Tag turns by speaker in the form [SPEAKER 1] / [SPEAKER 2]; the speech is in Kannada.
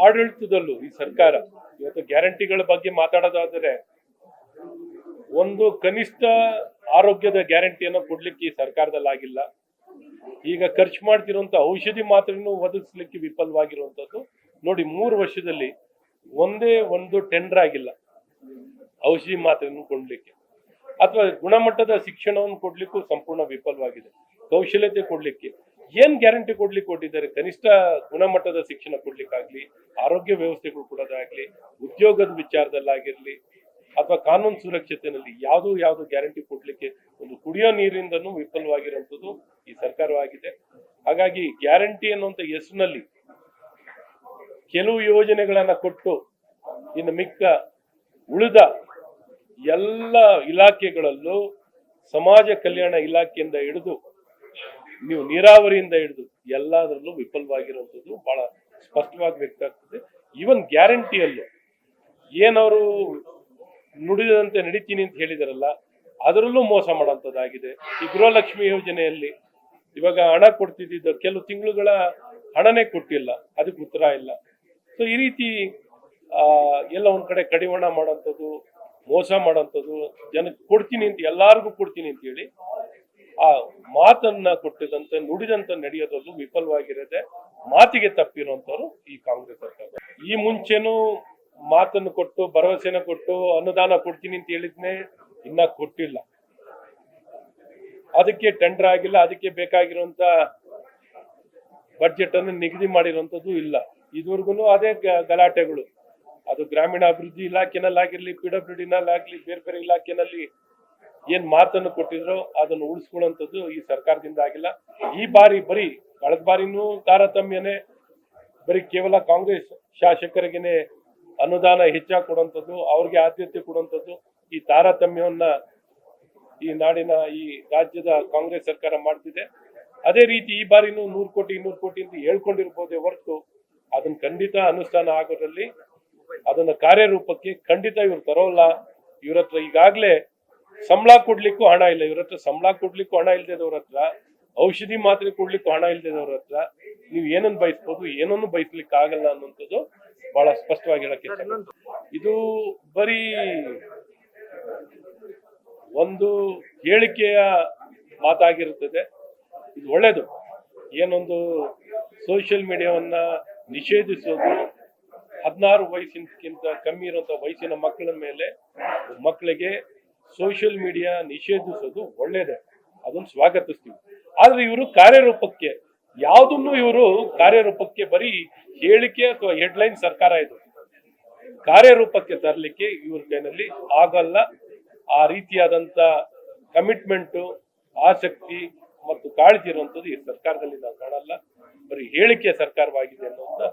[SPEAKER 1] ಆಡಳಿತದಲ್ಲೂ ಈ ಸರ್ಕಾರ ಇವತ್ತು ಗ್ಯಾರಂಟಿಗಳ ಬಗ್ಗೆ ಮಾತಾಡೋದಾದರೆ ಒಂದು ಕನಿಷ್ಠ ಆರೋಗ್ಯದ ಗ್ಯಾರಂಟಿಯನ್ನು ಕೊಡ್ಲಿಕ್ಕೆ ಈ ಸರ್ಕಾರದಲ್ಲಿ ಆಗಿಲ್ಲ. ಈಗ ಖರ್ಚು ಮಾಡ್ತಿರುವಂತ ಔಷಧಿ ಮಾತ್ರನೂ ಒದಗಿಸ್ಲಿಕ್ಕೆ ವಿಫಲವಾಗಿರುವಂತದ್ದು ನೋಡಿ. 3 ವರ್ಷದಲ್ಲಿ ಒಂದೇ ಒಂದು ಟೆಂಡರ್ ಆಗಿಲ್ಲ ಔಷಧಿ ಮಾತ್ರನ್ನು ಕೊಡ್ಲಿಕ್ಕೆ, ಅಥವಾ ಗುಣಮಟ್ಟದ ಶಿಕ್ಷಣವನ್ನು ಕೊಡ್ಲಿಕ್ಕೂ ಸಂಪೂರ್ಣ ವಿಫಲವಾಗಿದೆ. ಕೌಶಲ್ಯತೆ ಕೊಡ್ಲಿಕ್ಕೆ ಏನ್ ಗ್ಯಾರಂಟಿ ಕೊಡ್ಲಿಕ್ಕೆ ಕೊಟ್ಟಿದ್ದಾರೆ? ಕನಿಷ್ಠ ಗುಣಮಟ್ಟದ ಶಿಕ್ಷಣ ಕೊಡ್ಲಿಕ್ಕಾಗ್ಲಿ, ಆರೋಗ್ಯ ವ್ಯವಸ್ಥೆಗಳು ಕೊಡೋದಾಗ್ಲಿ, ಉದ್ಯೋಗದ ವಿಚಾರದಲ್ಲಾಗಿರ್ಲಿ, ಅಥವಾ ಕಾನೂನು ಸುರಕ್ಷತೆಯಲ್ಲಿ ಯಾವುದು ಗ್ಯಾರಂಟಿ ಕೊಡ್ಲಿಕ್ಕೆ, ಒಂದು ಕುಡಿಯೋ ನೀರಿಂದನೂ ವಿಫಲವಾಗಿರುವಂತದ್ದು ಈ ಸರ್ಕಾರವಾಗಿದೆ. ಹಾಗಾಗಿ ಗ್ಯಾರಂಟಿ ಅನ್ನುವಂತ ಹೆಸರಿನಲ್ಲಿ ಕೆಲವು ಯೋಜನೆಗಳನ್ನ ಕೊಟ್ಟು ಇನ್ನು ಮಿಕ್ಕ ಉಳಿದ ಎಲ್ಲ ಇಲಾಖೆಗಳಲ್ಲೂ ಸಮಾಜ ಕಲ್ಯಾಣ ಇಲಾಖೆಯಿಂದ ಹಿಡಿದು ನೀವು ನೀರಾವರಿಯಿಂದ ಹಿಡಿದು ಎಲ್ಲದರಲ್ಲೂ ವಿಫಲವಾಗಿರುವಂಥದ್ದು ಬಹಳ ಸ್ಪಷ್ಟವಾಗಿ ವ್ಯಕ್ತ ಆಗ್ತದೆ. ಈವನ್ ಗ್ಯಾರಂಟಿಯಲ್ಲೂ ಏನವರು ನುಡಿದಂತೆ ನಡೀತೀನಿ ಅಂತ ಹೇಳಿದಾರಲ್ಲ, ಅದರಲ್ಲೂ ಮೋಸ ಮಾಡೋಂಥದ್ದಾಗಿದೆ. ಈ ಗೃಹಲಕ್ಷ್ಮಿ ಯೋಜನೆಯಲ್ಲಿ ಇವಾಗ ಹಣ ಕೊಡ್ತಿದ್ದ ಕೆಲವು ತಿಂಗಳುಗಳ ಹಣನೇ ಕೊಟ್ಟಿಲ್ಲ, ಅದಕ್ಕೆ ಉತ್ತರ ಇಲ್ಲ. ಸೊ ಈ ರೀತಿ ಎಲ್ಲ ಒಂದ್ ಕಡೆ ಕಡಿವಾಣ ಮಾಡೋಂಥದ್ದು, ಮೋಸ ಮಾಡೋಂಥದ್ದು, ಜನಕ್ಕೆ ಕೊಡ್ತೀನಿ ಅಂತ ಎಲ್ಲಾರ್ಗು ಕೊಡ್ತೀನಿ ಅಂತ ಹೇಳಿ ಆ ಮಾತನ್ನ ಕೊಟ್ಟಿದಂತೆ ನುಡಿದಂತೆ ನಡೆಯೋದ್ರಲ್ಲೂ ವಿಫಲವಾಗಿರದೆ ಮಾತಿಗೆ ತಪ್ಪಿರುವಂತವ್ರು ಈ ಕಾಂಗ್ರೆಸ್ ಸರ್ಕಾರ. ಈ ಮುಂಚೆನೂ ಮಾತನ್ನು ಕೊಟ್ಟು ಭರವಸೆನ ಕೊಟ್ಟು ಅನುದಾನ ಕೊಡ್ತೀನಿ ಅಂತ ಹೇಳಿದ್ನೆ ಇನ್ನ ಕೊಟ್ಟಿಲ್ಲ, ಅದಕ್ಕೆ ಟೆಂಡರ್ ಆಗಿಲ್ಲ, ಅದಕ್ಕೆ ಬೇಕಾಗಿರುವಂತ ಬಡ್ಜೆಟ್ ಅನ್ನು ನಿಗದಿ ಮಾಡಿರುವಂತದ್ದು ಇಲ್ಲ. ಇದುವರೆಗೂ ಅದೇ ಗಲಾಟೆಗಳು. ಅದು ಗ್ರಾಮೀಣಾಭಿವೃದ್ಧಿ ಇಲಾಖೆನಲ್ಲಾಗಿರ್ಲಿ, PWD-ನಲ್ಲಾಗ್ಲಿ, ಬೇರೆ ಬೇರೆ ಇಲಾಖೆನಲ್ಲಿ ಏನ್ ಮಾತನ್ನು ಕೊಟ್ಟಿದ್ರು ಅದನ್ನು ಉಳಿಸ್ಕೊಳ್ಳುವಂಥದ್ದು ಈ ಸರ್ಕಾರದಿಂದ ಆಗಿಲ್ಲ. ಈ ಬಾರಿ ಬರೀ ಕಳೆದ ಬಾರಿನೂ ತಾರತಮ್ಯನೇ, ಬರೀ ಕೇವಲ ಕಾಂಗ್ರೆಸ್ ಶಾಸಕರಿಗೇನೆ ಅನುದಾನ ಹೆಚ್ಚಾಗಿ ಕೊಡುವಂಥದ್ದು, ಅವ್ರಿಗೆ ಆದ್ಯತೆ ಕೊಡುವಂಥದ್ದು, ಈ ತಾರತಮ್ಯವನ್ನ ಈ ನಾಡಿನ ಈ ರಾಜ್ಯದ ಕಾಂಗ್ರೆಸ್ ಸರ್ಕಾರ ಮಾಡ್ತಿದೆ. ಅದೇ ರೀತಿ ಈ ಬಾರಿನೂ 100 ಕೋಟಿ 200 ಕೋಟಿ ಅಂತ ಹೇಳ್ಕೊಂಡಿರ್ಬೋದೇ ಹೊರತು ಅದನ್ನ ಖಂಡಿತ ಅನುಷ್ಠಾನ ಆಗೋದ್ರಲ್ಲಿ, ಅದನ್ನ ಕಾರ್ಯರೂಪಕ್ಕೆ ಖಂಡಿತ ಇವ್ರು ತರೋಲ್ಲ. ಇವ್ರ ಹತ್ರ ಈಗಾಗ್ಲೇ ಸಂಬಳ ಕೊಡ್ಲಿಕ್ಕೂ ಹಣ ಇಲ್ಲ. ಇವ್ರ ಹತ್ರ ಸಂಬಳ ಕೊಡ್ಲಿಕ್ಕೂ ಹಣ ಇಲ್ದೇದವ್ರ ಹತ್ರ, ಔಷಧಿ ಮಾತ್ರೆ ಕೊಡ್ಲಿಕ್ಕೂ ಹಣ ಇಲ್ದೇದವ್ರ ಹತ್ರ ನೀವು ಏನನ್ನು ಬಯಸ್ಬೋದು, ಏನನ್ನು ಬಯಸ್ಲಿಕ್ಕೆ ಆಗಲ್ಲ ಅನ್ನುವಂಥದ್ದು ಬಹಳ ಸ್ಪಷ್ಟವಾಗಿ ಹೇಳಕ್ಕೆ. ಇದು ಬರೀ ಒಂದು ಹೇಳಿಕೆಯ ಮಾತಾಗಿರುತ್ತದೆ. ಇದು ಒಳ್ಳೇದು. ಏನೊಂದು ಸೋಷಿಯಲ್ ಮೀಡಿಯಾವನ್ನ ನಿಷೇಧಿಸೋದು, 16 ವಯಸ್ಸಿನಕ್ಕಿಂತ ಕಮ್ಮಿ ಇರುವಂತ ವಯಸ್ಸಿನ ಮಕ್ಕಳ ಮೇಲೆ ಮಕ್ಕಳಿಗೆ ಸೋಷಿಯಲ್ ಮೀಡಿಯಾ ನಿಷೇಧಿಸೋದು ಒಳ್ಳೇದೇ, ಅದನ್ನು ಸ್ವಾಗತಿಸ್ತೀವಿ. ಆದ್ರೆ ಇವರು ಕಾರ್ಯರೂಪಕ್ಕೆ ಯಾವುದನ್ನು ಇವರು ಕಾರ್ಯರೂಪಕ್ಕೆ ಬರೀ ಹೇಳಿಕೆ ಅಥವಾ ಹೆಡ್ಲೈನ್ ಸರ್ಕಾರ ಇದು ಕಾರ್ಯರೂಪಕ್ಕೆ ತರಲಿಕ್ಕೆ ಇವ್ರ ಕೈನಲ್ಲಿ ಆಗಲ್ಲ. ಆ ರೀತಿಯಾದಂತ ಕಮಿಟ್ಮೆಂಟು, ಆಸಕ್ತಿ ಮತ್ತು ಕಾಳಜಿ ಇರುವಂತದ್ದು ಈ ಸರ್ಕಾರದಲ್ಲಿ ನಾವು ಕಾಣಲ್ಲ. ಬರೀ ಹೇಳಿಕೆ ಸರ್ಕಾರವಾಗಿದೆ ಅನ್ನೋದನ್ನ